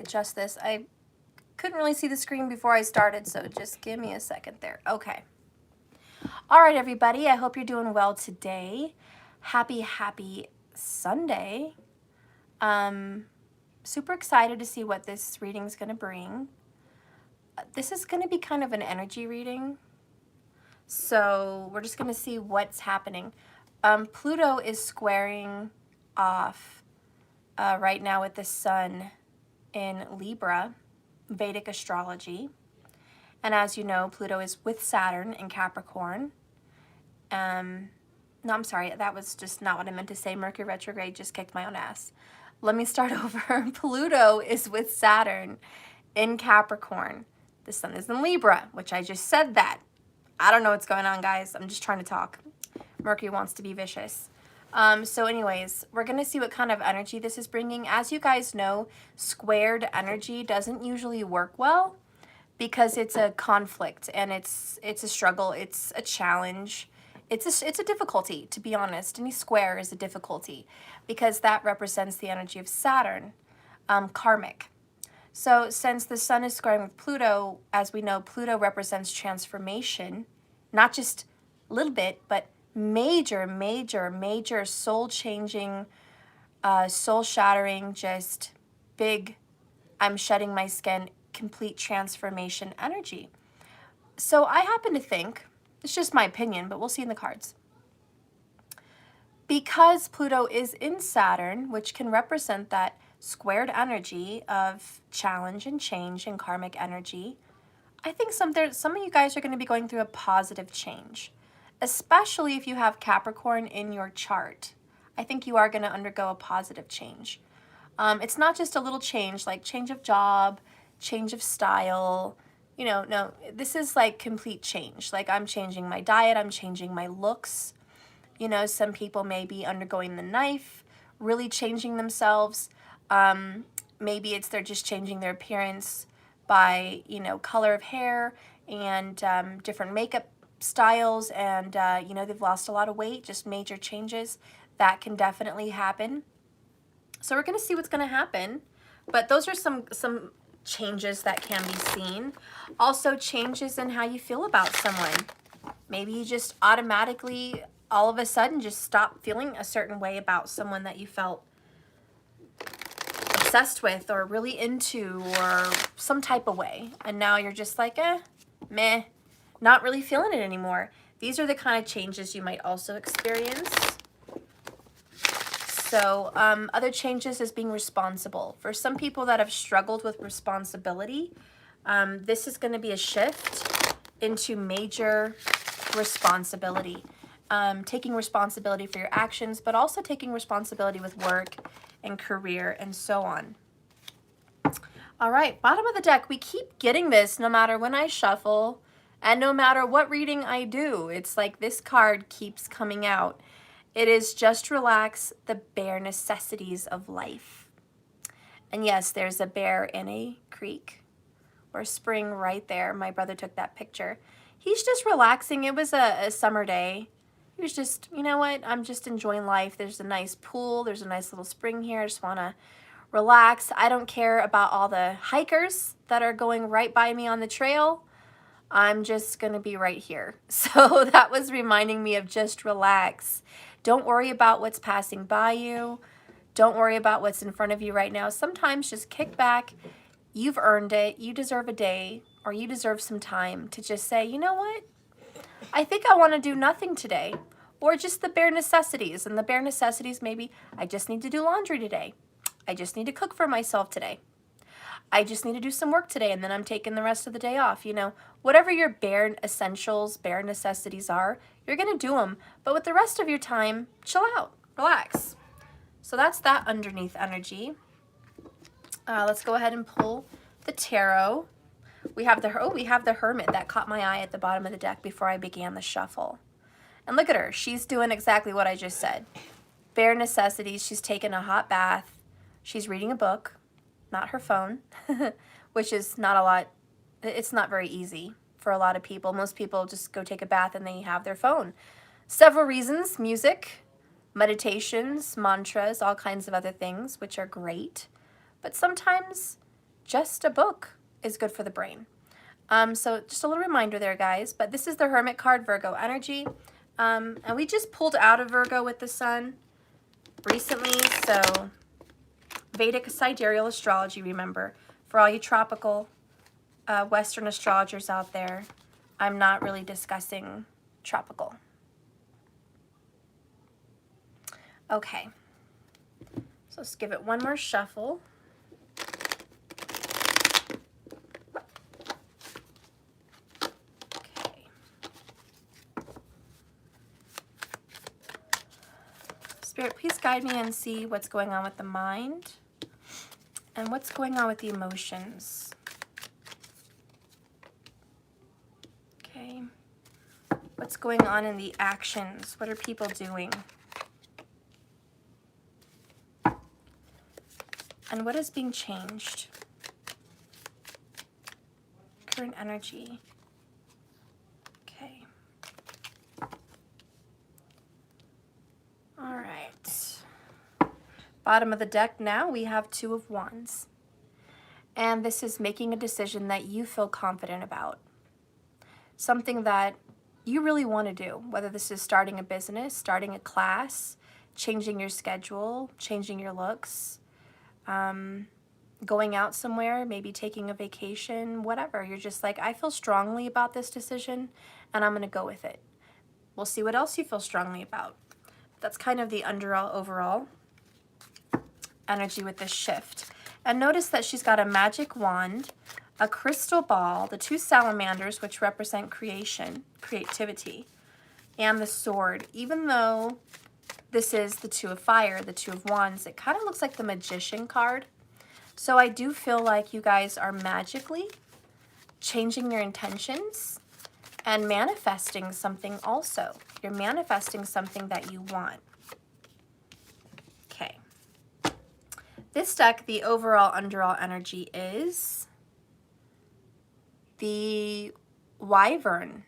adjust this. I couldn't really see the screen before I started, so just give me a second there. Okay. All right, everybody. I hope you're doing well today. Happy Sunday. Super excited to see what this reading is going to bring. This is going to be kind of an energy reading. So we're just going to see what's happening. Pluto is squaring off right now with the sun in Libra, Vedic astrology. And as you know, Pluto is with Saturn in Capricorn. No, I'm sorry, that was just not what I meant to say. Mercury retrograde just kicked my own ass. Let me start over. Pluto is with Saturn in Capricorn. The sun is in Libra, which I just said that. I don't know what's going on, guys. I'm just trying to talk. Mercury wants to be vicious. So anyways, we're going to see what kind of energy this is bringing. As you guys know, squared energy doesn't usually work well because it's a conflict and it's a struggle. It's a challenge. It's a difficulty, to be honest. Any square is a difficulty because that represents the energy of Saturn, karmic. So since the sun is squaring with Pluto, as we know, Pluto represents transformation, not just a little bit, but major soul-changing, soul-shattering, just big, I'm shedding my skin, complete transformation energy. So I happen to think, it's just my opinion, but we'll see in the cards. Because Pluto is in Saturn, which can represent that squared energy of challenge and change and karmic energy, I think some of you guys are going to be going through a positive change, especially if you have Capricorn in your chart. I think you are going to undergo a positive change. It's not just a little change, like change of job, change of style. You know, no, this is like complete change. Like I'm changing my diet, I'm changing my looks. You know, some people may be undergoing the knife, really changing themselves. Maybe they're just changing their appearance by, you know, color of hair and different makeup styles, and you know, they've lost a lot of weight, just major changes. That can definitely happen. So we're going to see what's going to happen. But those are some changes that can be seen. Also changes in how you feel about someone. Maybe you just automatically, all of a sudden, just stop feeling a certain way about someone that you felt obsessed with or really into or some type of way. And now you're just like, meh, not really feeling it anymore. These are the kind of changes you might also experience. So other changes is being responsible. For some people that have struggled with responsibility, this is going to be a shift into major responsibility. Taking responsibility for your actions, but also taking responsibility with work and career and so on. All right, bottom of the deck. We keep getting this no matter when I shuffle and no matter what reading I do. It's like this card keeps coming out. It is just relax, the bare necessities of life. And yes, there's a bear in a creek or spring right there. My brother took that picture. He's just relaxing. It was a summer day. He was just, you know what, I'm just enjoying life. There's a nice pool. There's a nice little spring here. I just want to relax. I don't care about all the hikers that are going right by me on the trail. I'm just going to be right here. So that was reminding me of just relax. Don't worry about what's passing by you. Don't worry about what's in front of you right now. Sometimes just kick back. You've earned it. You deserve a day, or you deserve some time to just say, you know what? I think I want to do nothing today, or just the bare necessities. And the bare necessities, maybe I just need to do laundry today. I just need to cook for myself today. I just need to do some work today, and then I'm taking the rest of the day off. You know, whatever your bare essentials, bare necessities are, you're going to do them. But with the rest of your time, chill out, relax. So that's that underneath energy. Let's go ahead and pull the tarot. We have the Hermit that caught my eye at the bottom of the deck before I began the shuffle. And look at her. She's doing exactly what I just said. Bare necessities. She's taking a hot bath. She's reading a book, not her phone, which is not a lot. It's not very easy for a lot of people. Most people just go take a bath and they have their phone. Several reasons: music, meditations, mantras, all kinds of other things, which are great. But sometimes just a book is good for the brain. So just a little reminder there, guys. But this is the Hermit card, Virgo energy. And we just pulled out of Virgo with the sun recently. So Vedic sidereal astrology, remember. For all you tropical Western astrologers out there, I'm not really discussing tropical. Okay. So let's give it one more shuffle. Okay. Spirit, please guide me and see what's going on with the mind and what's going on with the emotions. Okay. What's going on in the actions? What are people doing? And what is being changed? Current energy. Okay. All right. Bottom of the deck now, we have Two of Wands. And this is making a decision that you feel confident about. Something that you really want to do, whether this is starting a business, starting a class, changing your schedule, changing your looks, going out somewhere, maybe taking a vacation, whatever. You're just like, I feel strongly about this decision and I'm going to go with it. We'll see what else you feel strongly about. That's kind of the overall energy with this shift. And notice that she's got a magic wand, a crystal ball, the two salamanders, which represent creation, creativity, and the sword. Even though this is the Two of Fire, the Two of Wands, it kind of looks like the Magician card. So I do feel like you guys are magically changing your intentions and manifesting something also. You're manifesting something that you want. Okay. This deck, the overall underall energy is the Wyvern.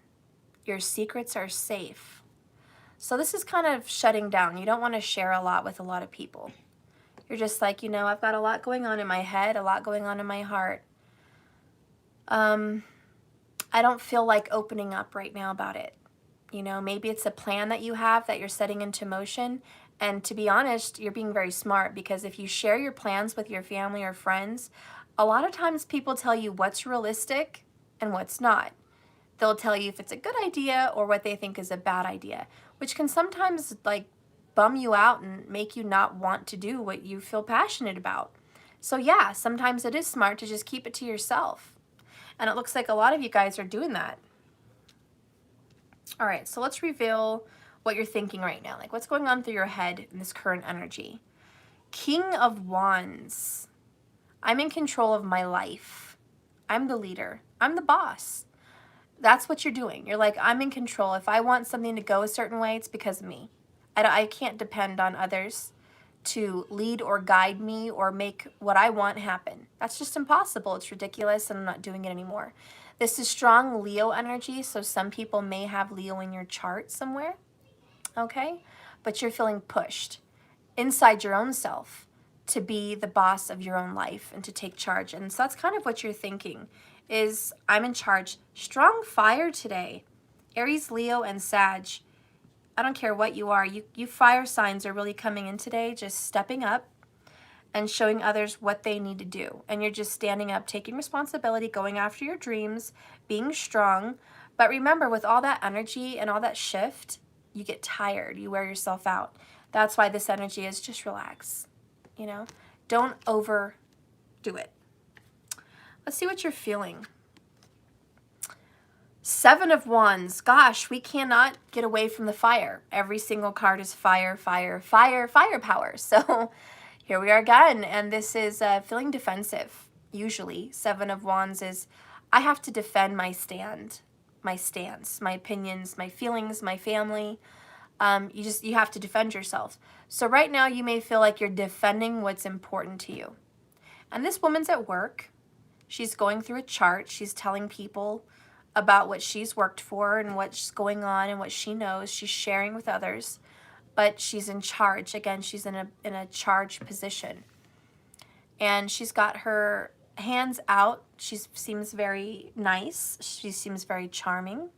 Your secrets are safe. So this is kind of shutting down. You don't want to share a lot with a lot of people. You're just like, you know, I've got a lot going on in my head, a lot going on in my heart. I don't feel like opening up right now about it. You know, maybe it's a plan that you have that you're setting into motion. And to be honest, you're being very smart, because if you share your plans with your family or friends, a lot of times people tell you what's realistic and what's not. They'll tell you if it's a good idea or what they think is a bad idea, which can sometimes like bum you out and make you not want to do what you feel passionate about. So yeah, sometimes it is smart to just keep it to yourself. And it looks like a lot of you guys are doing that. All right, so let's reveal what you're thinking right now. Like what's going on through your head in this current energy. King of Wands. I'm in control of my life. I'm the leader. I'm the boss. That's what you're doing. You're like, I'm in control. If I want something to go a certain way, it's because of me. I can't depend on others to lead or guide me or make what I want happen. That's just impossible. It's ridiculous, and I'm not doing it anymore. This is strong Leo energy, so some people may have Leo in your chart somewhere, okay? But you're feeling pushed inside your own self to be the boss of your own life and to take charge. And so that's kind of what you're thinking is, I'm in charge. Strong fire today. Aries, Leo, and Sag. I don't care what you are. You fire signs are really coming in today, just stepping up and showing others what they need to do. And you're just standing up, taking responsibility, going after your dreams, being strong. But remember, with all that energy and all that shift, you get tired. You wear yourself out. That's why this energy is just relax. You know, don't overdo it. Let's see what you're feeling. Seven of Wands. Gosh, we cannot get away from the fire. Every single card is fire, fire, fire, fire power. So here we are again. And this is feeling defensive. Usually, Seven of Wands is, I have to defend my stand, my stance, my opinions, my feelings, my family. You have to defend yourself. So right now you may feel like you're defending what's important to you. And this woman's at work. She's going through a chart. She's telling people about what she's worked for and what's going on and what she knows. She's sharing with others, but she's in charge. Again, she's in a charge position. And she's got her hands out. She seems very nice. She seems very charming.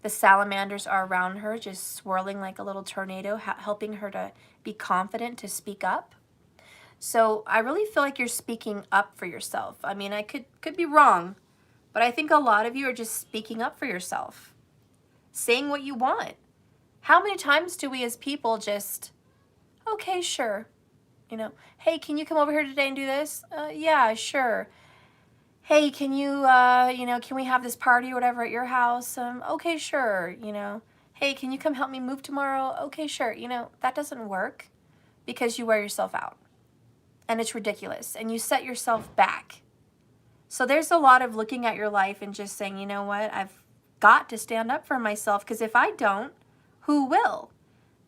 The salamanders are around her, just swirling like a little tornado, helping her to be confident to speak up. So I really feel like you're speaking up for yourself. I mean, I could be wrong, but I think a lot of you are just speaking up for yourself, saying what you want. How many times do we as people just, okay, sure, you know, hey, can you come over here today and do this? Yeah, sure. Hey, can you, you know, can we have this party or whatever at your house? Okay, sure, you know. Hey, can you come help me move tomorrow? Okay, sure. You know, that doesn't work because you wear yourself out. And it's ridiculous. And you set yourself back. So there's a lot of looking at your life and just saying, you know what, I've got to stand up for myself, because if I don't, who will?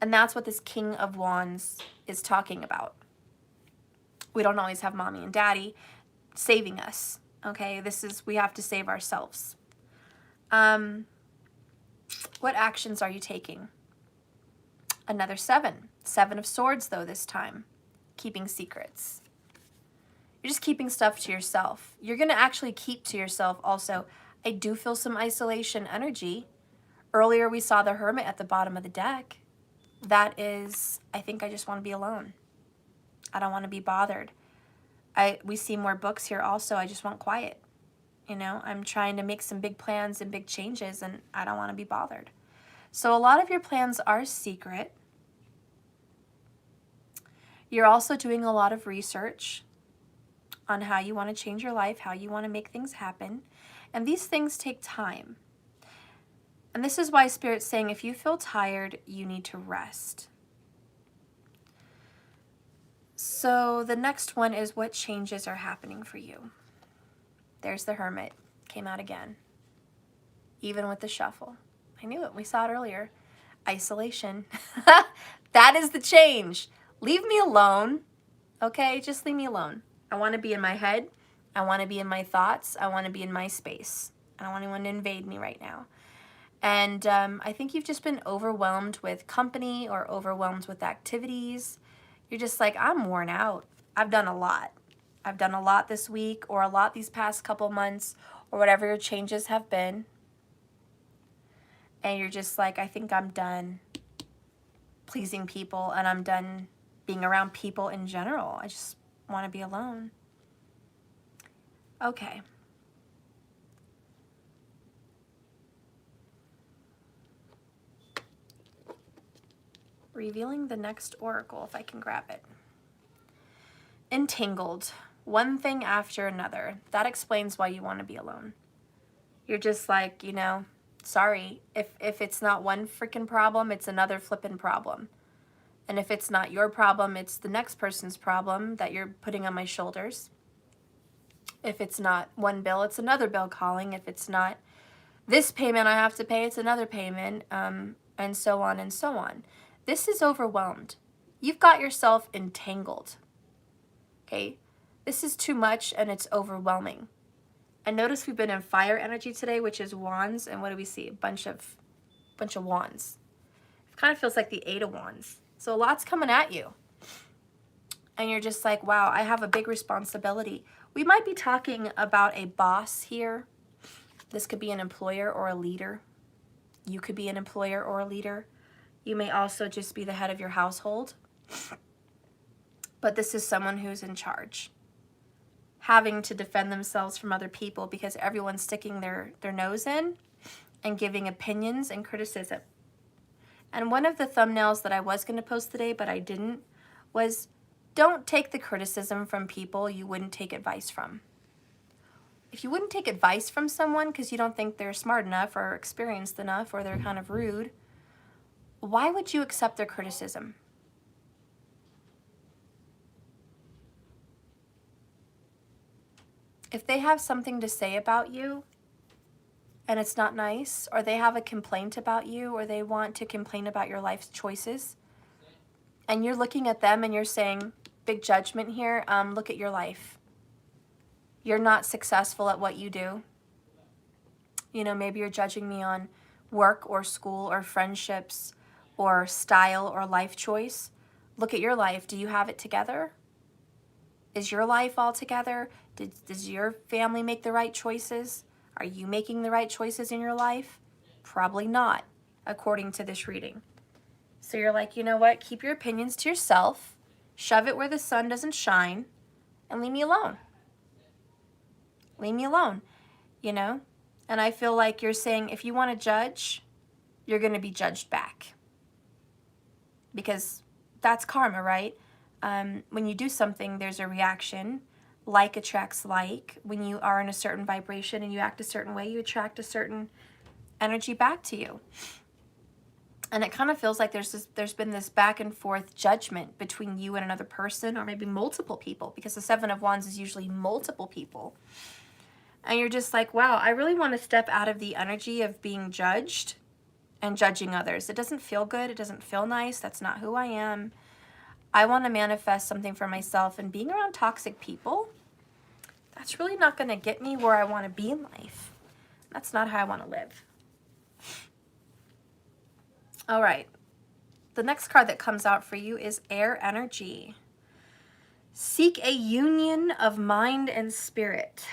And that's what this King of Wands is talking about. We don't always have mommy and daddy saving us. Okay, we have to save ourselves. What actions are you taking? Another 7. 7 of Swords, though, this time. Keeping secrets. You're just keeping stuff to yourself. You're going to actually keep to yourself also. I do feel some isolation energy. Earlier, we saw the Hermit at the bottom of the deck. That is, I think I just want to be alone. I don't want to be bothered. We see more books here also. I just want quiet. You know, I'm trying to make some big plans and big changes, and I don't want to be bothered. So a lot of your plans are secret. You're also doing a lot of research on how you want to change your life, how you want to make things happen. And these things take time. And this is why Spirit's saying if you feel tired, you need to rest. So the next one is what changes are happening for you. There's the Hermit. Came out again. Even with the shuffle. I knew it. We saw it earlier. Isolation. That is the change. Leave me alone. Okay? Just leave me alone. I want to be in my head. I want to be in my thoughts. I want to be in my space. I don't want anyone to invade me right now. And I think you've just been overwhelmed with company or overwhelmed with activities. You're just like, I'm worn out. I've done a lot. I've done a lot this week or a lot these past couple months or whatever your changes have been. And you're just like, I think I'm done pleasing people and I'm done being around people in general. I just want to be alone. Okay. Revealing the next oracle, if I can grab it. Entangled. One thing after another. That explains why you want to be alone. You're just like, you know, sorry. If it's not one freaking problem, it's another flippin' problem. And if it's not your problem, it's the next person's problem that you're putting on my shoulders. If it's not one bill, it's another bill calling. If it's not this payment I have to pay, it's another payment, and so on and so on. This is overwhelmed. You've got yourself entangled. Okay? This is too much and it's overwhelming. And notice we've been in fire energy today, which is wands. And what do we see? A bunch of wands. It kind of feels like the 8 of wands. So a lot's coming at you. And you're just like, wow, I have a big responsibility. We might be talking about a boss here. This could be an employer or a leader. You could be an employer or a leader. You may also just be the head of your household. But this is someone who's in charge, having to defend themselves from other people because everyone's sticking their nose in and giving opinions and criticism. And one of the thumbnails that I was going to post today, but I didn't, was don't take the criticism from people you wouldn't take advice from. If you wouldn't take advice from someone because you don't think they're smart enough or experienced enough or they're kind of rude, why would you accept their criticism? If they have something to say about you and it's not nice, or they have a complaint about you, or they want to complain about your life's choices, and you're looking at them and you're saying, big judgment here, look at your life. You're not successful at what you do. You know, maybe you're judging me on work or school or friendships or style or life choice. Look at your life. Do you have it together? Is your life all together? Does your family make the right choices? Are you making the right choices in your life? Probably not, according to this reading. So you're like, you know what? Keep your opinions to yourself. Shove it where the sun doesn't shine. And leave me alone. Leave me alone, you know? And I feel like you're saying if you want to judge, you're going to be judged back. Because that's karma, right? When you do something, there's a reaction. Like attracts like. When you are in a certain vibration and you act a certain way, you attract a certain energy back to you. And it kind of feels like there's been this back and forth judgment between you and another person, or maybe multiple people, because the Seven of Wands is usually multiple people. And you're just like, wow, I really want to step out of the energy of being judged and judging others. It doesn't feel good. It doesn't feel nice. That's not who I am. I want to manifest something for myself, and being around toxic people, that's really not going to get me where I want to be in life. That's not how I want to live. All right. The next card that comes out for you is Air Energy. Seek a union of mind and spirit.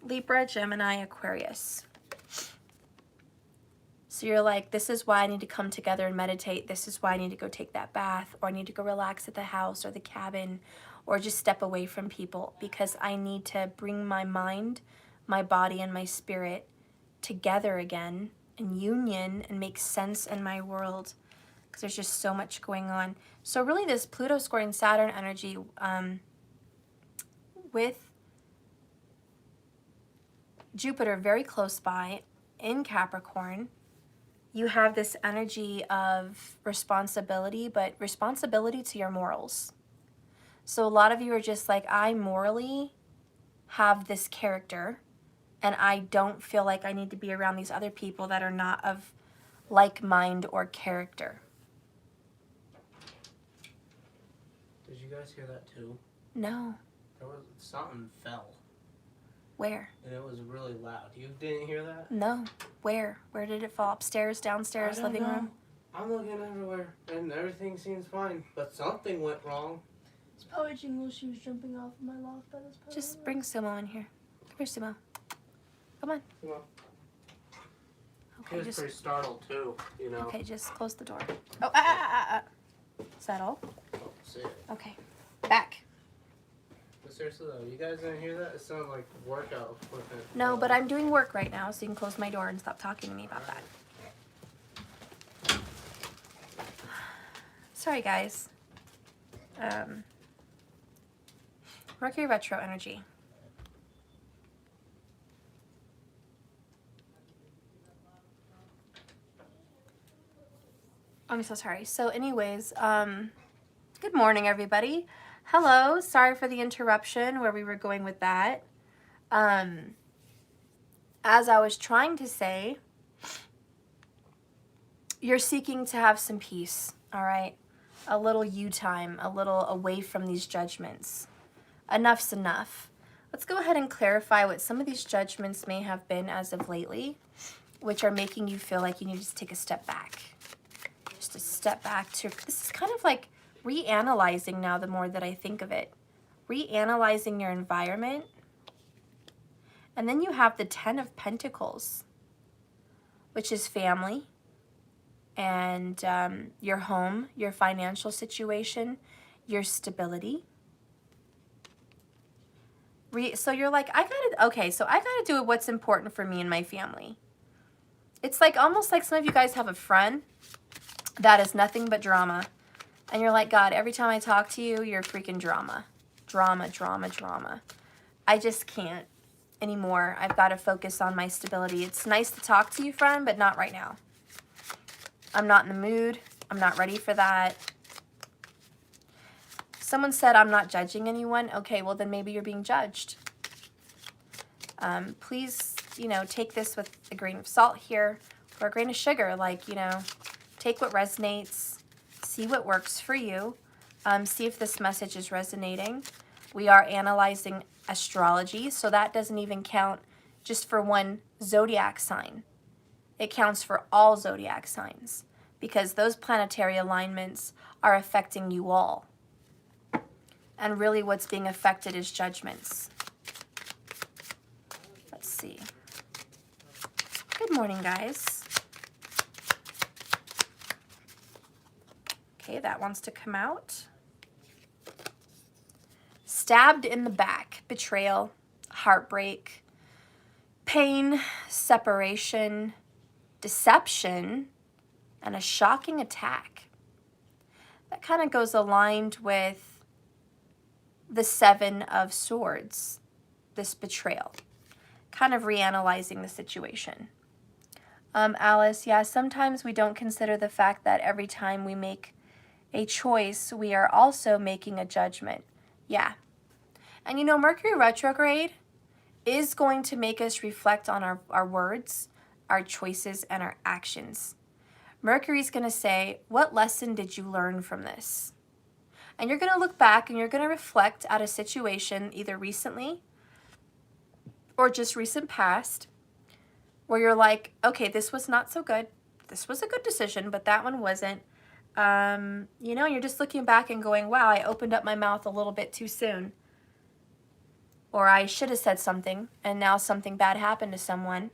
Libra, Gemini, Aquarius. So you're like, this is why I need to come together and meditate. This is why I need to go take that bath, or I need to go relax at the house or the cabin, or just step away from people, because I need to bring my mind, my body, and my spirit together again in union and make sense in my world, because there's just so much going on. So really this Pluto squaring Saturn energy with Jupiter very close by in Capricorn, you have this energy of responsibility, but responsibility to your morals. So a lot of you are just like, I morally have this character, and I don't feel like I need to be around these other people that are not of like mind or character. Did you guys hear that too? No. There was something fell. Where? And it was really loud. You didn't hear that? No. Where? Where did it fall? Upstairs, downstairs, living room? I'm looking everywhere, and everything seems fine, but something went wrong. It's probably Jingle. She was jumping off of my loft bed. Just bring Sumo in here. Come here, Sumo. Come on. Come on. Okay, He was pretty startled too, you know. Okay, just close the door. Oh, Is that all? Oh, see it. Okay. Back. But seriously though, you guys didn't hear that? It sounded like workout equipment. No, but I'm doing work right now, so you can close my door and stop talking to me about that. Sorry, guys. Mercury retro energy. I'm so sorry. So anyways, good morning, everybody. Hello. Sorry for the interruption where we were going with that. As I was trying to say, you're seeking to have some peace, all right? A little you time, a little away from these judgments. Enough's enough. Let's go ahead and clarify what some of these judgments may have been as of lately, which are making you feel like you need to take a step back. Just a step back to, this is kind of like reanalyzing now the more that I think of it. Reanalyzing your environment. And then you have the 10 of Pentacles, which is family and your home, your financial situation, your stability. So you're like, I gotta do what's important for me and my family. It's like almost like some of you guys have a friend that is nothing but drama. And you're like, God, every time I talk to you, you're freaking drama. Drama, drama, drama. I just can't anymore. I've got to focus on my stability. It's nice to talk to you, friend, but not right now. I'm not in the mood. I'm not ready for that. Someone said I'm not judging anyone. Okay, well then maybe you're being judged. Please, take this with a grain of salt here, or a grain of sugar. Like, take what resonates, see what works for you, see if this message is resonating. We are analyzing astrology, so that doesn't even count just for one zodiac sign. It counts for all zodiac signs, because those planetary alignments are affecting you all. And really what's being affected is judgments. Let's see. Good morning, guys. Okay, that wants to come out. Stabbed in the back, betrayal, heartbreak, pain, separation, deception, and a shocking attack. That kind of goes aligned with the Seven of Swords, this betrayal, kind of reanalyzing the situation. Alice, yeah, sometimes we don't consider the fact that every time we make a choice, we are also making a judgment. Yeah. And you know, Mercury retrograde is going to make us reflect on our words, our choices, and our actions. Mercury's going to say, what lesson did you learn from this? And you're going to look back and you're going to reflect at a situation either recently or just recent past where you're like, okay, this was not so good. This was a good decision, but that one wasn't. You know, you're just looking back and going, wow, I opened up my mouth a little bit too soon. Or I should have said something and now something bad happened to someone.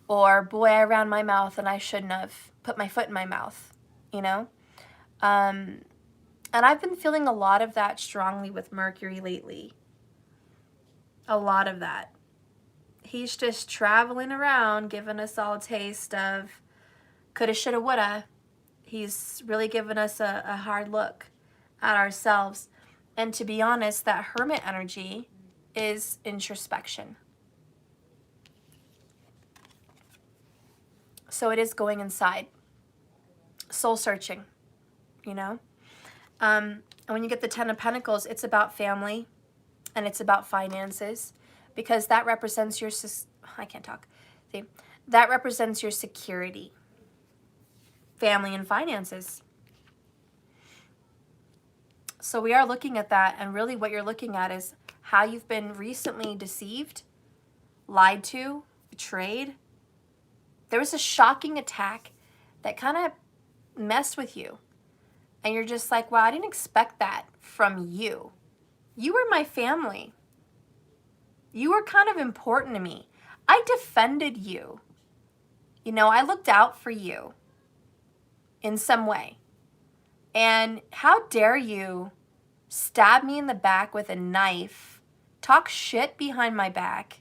Or boy, I ran my mouth and I shouldn't have put my foot in my mouth, you know? And I've been feeling a lot of that strongly with Mercury lately. A lot of that. He's just traveling around giving us all a taste of coulda, shoulda, woulda. He's really given us a hard look at ourselves. And to be honest, that hermit energy is introspection. So it is going inside. Soul searching, you know? And when you get the Ten of Pentacles, it's about family and it's about finances because that represents your, I can't talk. See, that represents your security, family and finances. So we are looking at that, and really what you're looking at is how you've been recently deceived, lied to, betrayed. There was a shocking attack that kind of messed with you. And you're just like, wow, I didn't expect that from you. You were my family. You were kind of important to me. I defended you. You know, I looked out for you in some way. And how dare you stab me in the back with a knife, talk shit behind my back,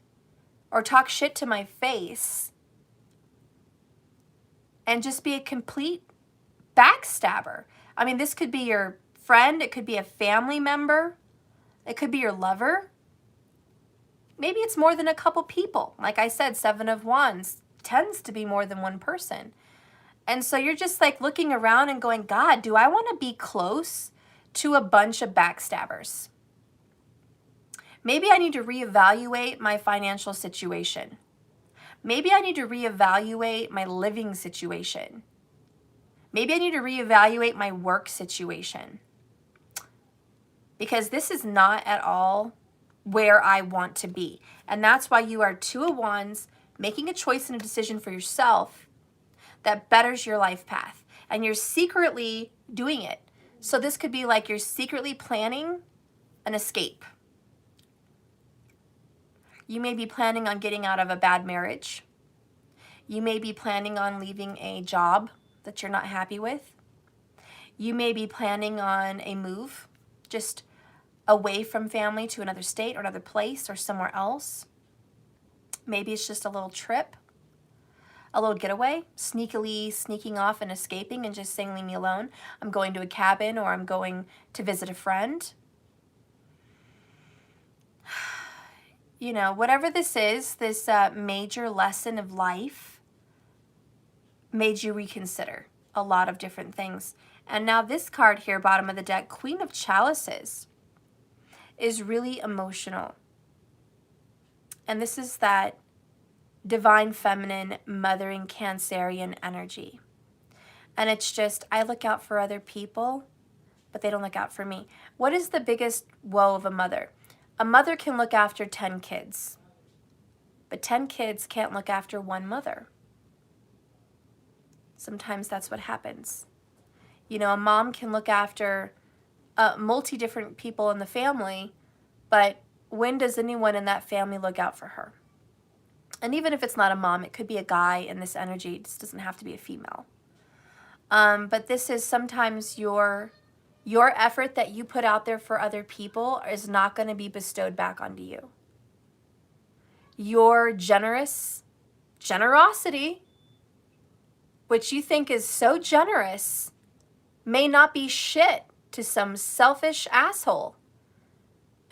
or talk shit to my face, and just be a complete backstabber. I mean, this could be your friend, it could be a family member, it could be your lover. Maybe it's more than a couple people. Like I said, Seven of Wands tends to be more than one person. And so you're just like looking around and going, God, do I want to be close to a bunch of backstabbers? Maybe I need to reevaluate my financial situation. Maybe I need to reevaluate my living situation. Maybe I need to reevaluate my work situation. Because this is not at all where I want to be. And that's why you are Two of Wands, making a choice and a decision for yourself that betters your life path. And you're secretly doing it. So this could be like you're secretly planning an escape. You may be planning on getting out of a bad marriage. You may be planning on leaving a job that you're not happy with. You may be planning on a move, just away from family to another state or another place or somewhere else. Maybe it's just a little trip, a little getaway, sneaking off and escaping and just saying, leave me alone. I'm going to a cabin or I'm going to visit a friend. You know, whatever this is, this major lesson of life made you reconsider a lot of different things. And now this card here, bottom of the deck, Queen of Chalices, is really emotional. And this is that divine feminine, mothering Cancerian energy. And it's just, I look out for other people, but they don't look out for me. What is the biggest woe of a mother? A mother can look after 10 kids, but 10 kids can't look after one mother. Sometimes that's what happens. You know, a mom can look after multi different people in the family, but when does anyone in that family look out for her? And even if it's not a mom, it could be a guy in this energy. It just doesn't have to be a female. But this is sometimes your effort that you put out there for other people is not going to be bestowed back onto you. Your generosity, which you think is so generous, may not be shit to some selfish asshole.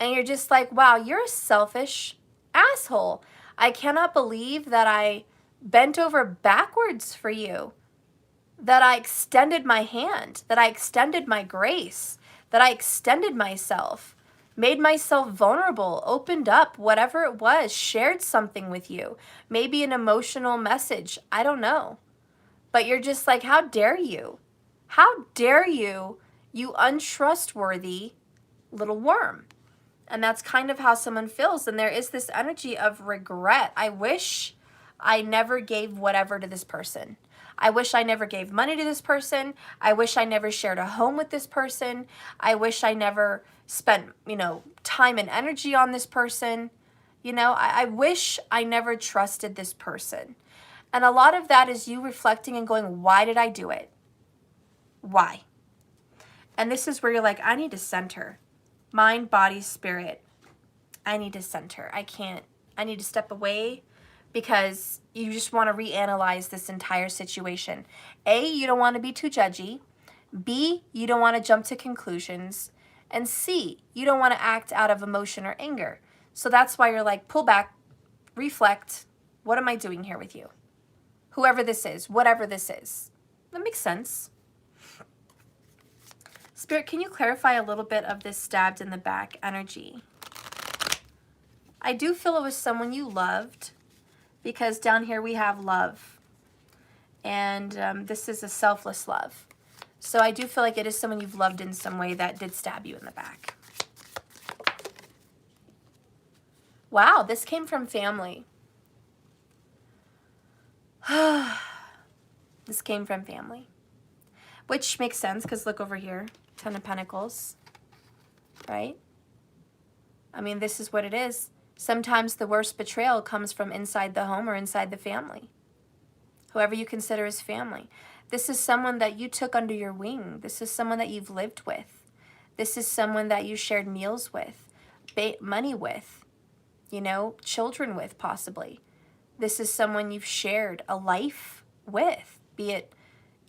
And you're just like, wow, you're a selfish asshole. I cannot believe that I bent over backwards for you, that I extended my hand, that I extended my grace, that I extended myself, made myself vulnerable, opened up, whatever it was, shared something with you, maybe an emotional message, I don't know. But you're just like, how dare you? How dare you, you untrustworthy little worm? And that's kind of how someone feels. And there is this energy of regret. I wish I never gave whatever to this person. I wish I never gave money to this person. I wish I never shared a home with this person. I wish I never spent, time and energy on this person. I wish I never trusted this person. And a lot of that is you reflecting and going, why did I do it? Why? And this is where you're like, I need to center. Mind, body, spirit. I need to center. I need to step away because you just want to reanalyze this entire situation. A, you don't want to be too judgy. B, you don't want to jump to conclusions. And C, you don't want to act out of emotion or anger. So that's why you're like, pull back, reflect. What am I doing here with you? Whoever this is, whatever this is. That makes sense. Spirit, can you clarify a little bit of this stabbed in the back energy? I do feel it was someone you loved because down here we have love. And this is a selfless love. So I do feel like it is someone you've loved in some way that did stab you in the back. Wow, this came from family. This came from family. Which makes sense because look over here. 10 of Pentacles, right? I mean, this is what it is. Sometimes the worst betrayal comes from inside the home or inside the family. Whoever you consider as family. This is someone that you took under your wing. This is someone that you've lived with. This is someone that you shared meals with, money with, children with possibly. This is someone you've shared a life with, be it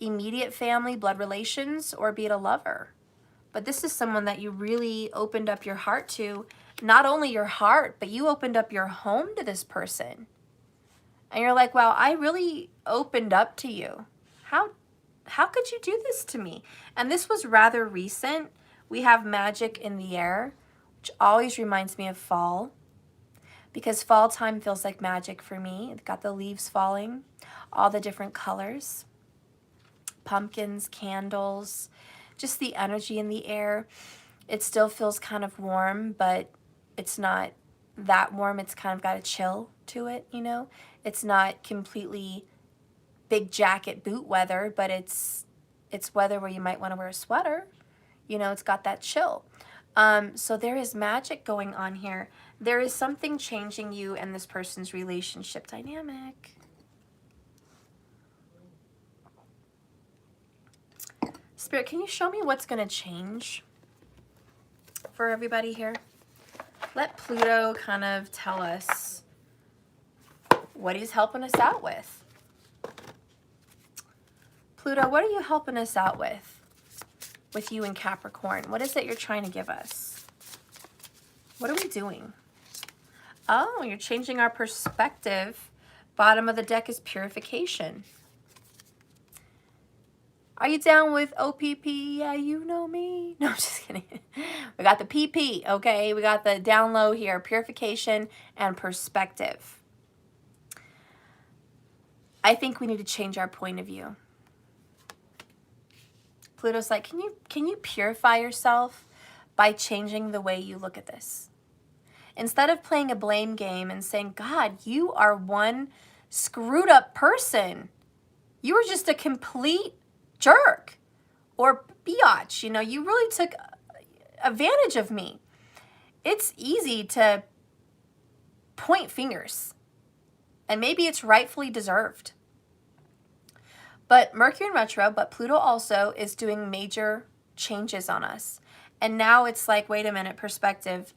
immediate family, blood relations, or be it a lover. But this is someone that you really opened up your heart to. Not only your heart, but you opened up your home to this person. And you're like, wow, I really opened up to you. How could you do this to me? And this was rather recent. We have magic in the air, which always reminds me of fall. Because fall time feels like magic for me. It's got the leaves falling, all the different colors. Pumpkins, candles, just the energy in the air. It still feels kind of warm, but it's not that warm. It's kind of got a chill to it, It's not completely big jacket boot weather, but it's weather where you might want to wear a sweater. It's got that chill. So there is magic going on here. There is something changing you and this person's relationship dynamic. Spirit, can you show me what's going to change for everybody here? Let Pluto kind of tell us what he's helping us out with. Pluto, what are you helping us out with you and Capricorn? What is it you're trying to give us? What are we doing? Oh, you're changing our perspective. Bottom of the deck is purification. Are you down with OPP? Yeah, you know me. No, I'm just kidding. We got the PP, okay? We got the down low here, purification and perspective. I think we need to change our point of view. Pluto's like, can you purify yourself by changing the way you look at this? Instead of playing a blame game and saying, God, you are one screwed up person. You were just a complete jerk or biatch. You really took advantage of me. It's easy to point fingers, and maybe it's rightfully deserved. But Mercury in retro, but Pluto also is doing major changes on us. And now it's like, wait a minute, perspective.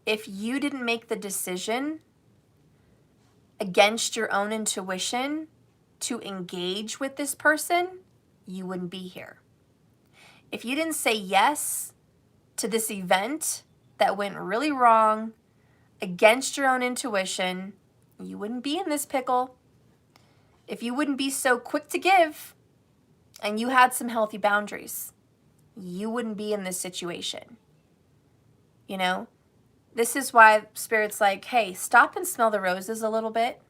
If you didn't make the decision against your own intuition to engage with this person, you wouldn't be here. If you didn't say yes to this event that went really wrong against your own intuition, you wouldn't be in this pickle. If you wouldn't be so quick to give and you had some healthy boundaries, you wouldn't be in this situation. You know, this is why Spirit's like, hey, stop and smell the roses a little bit.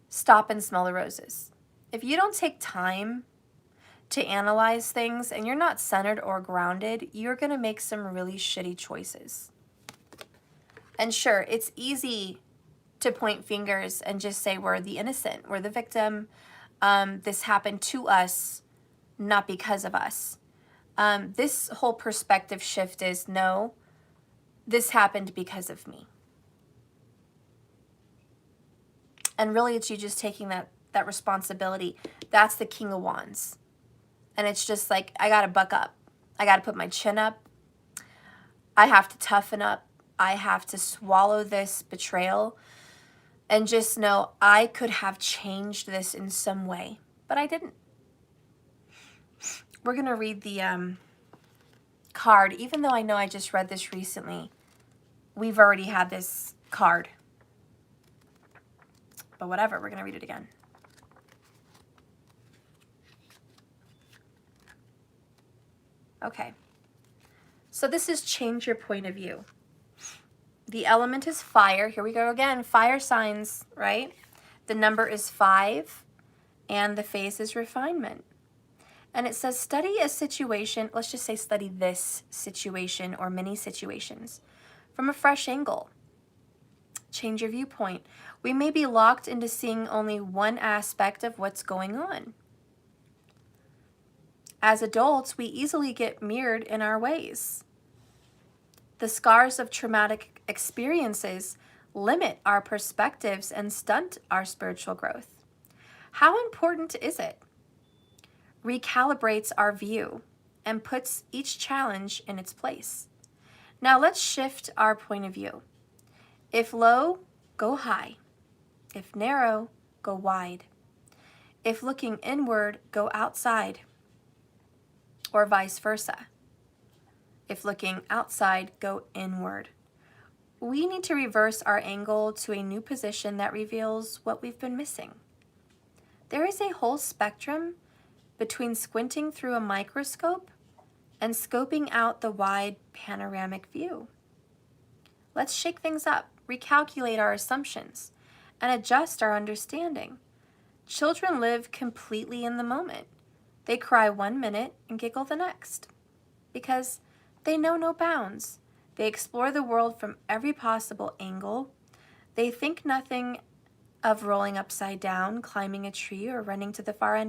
Stop and smell the roses. If you don't take time to analyze things and you're not centered or grounded, you're going to make some really shitty choices. And sure, it's easy to point fingers and just say we're the innocent, we're the victim. This happened to us, not because of us. This whole perspective shift is, no, this happened because of me. And really, it's you just taking that responsibility. That's the King of Wands. And it's just like, I got to buck up. I got to put my chin up. I have to toughen up. I have to swallow this betrayal and just know I could have changed this in some way, but I didn't. We're going to read the card. Even though I know I just read this recently, we've already had this card. But whatever, we're going to read it again. Okay. So this is change your point of view. The element is fire. Here we go again. Fire signs, right? The number is 5, and the phase is refinement. And it says study a situation, let's just say study this situation or many situations from a fresh angle. Change your viewpoint. We may be locked into seeing only one aspect of what's going on. As adults, we easily get mirrored in our ways. The scars of traumatic experiences limit our perspectives and stunt our spiritual growth. How important is it? Recalibrates our view and puts each challenge in its place. Now let's shift our point of view. If low, go high. If narrow, go wide. If looking inward, go outside. Or vice versa. If looking outside, go inward. We need to reverse our angle to a new position that reveals what we've been missing. There is a whole spectrum between squinting through a microscope and scoping out the wide panoramic view. Let's shake things up, recalculate our assumptions, and adjust our understanding. Children live completely in the moment. They cry 1 minute and giggle the next because they know no bounds. They explore the world from every possible angle. They think nothing of rolling upside down, climbing a tree, or running to the far end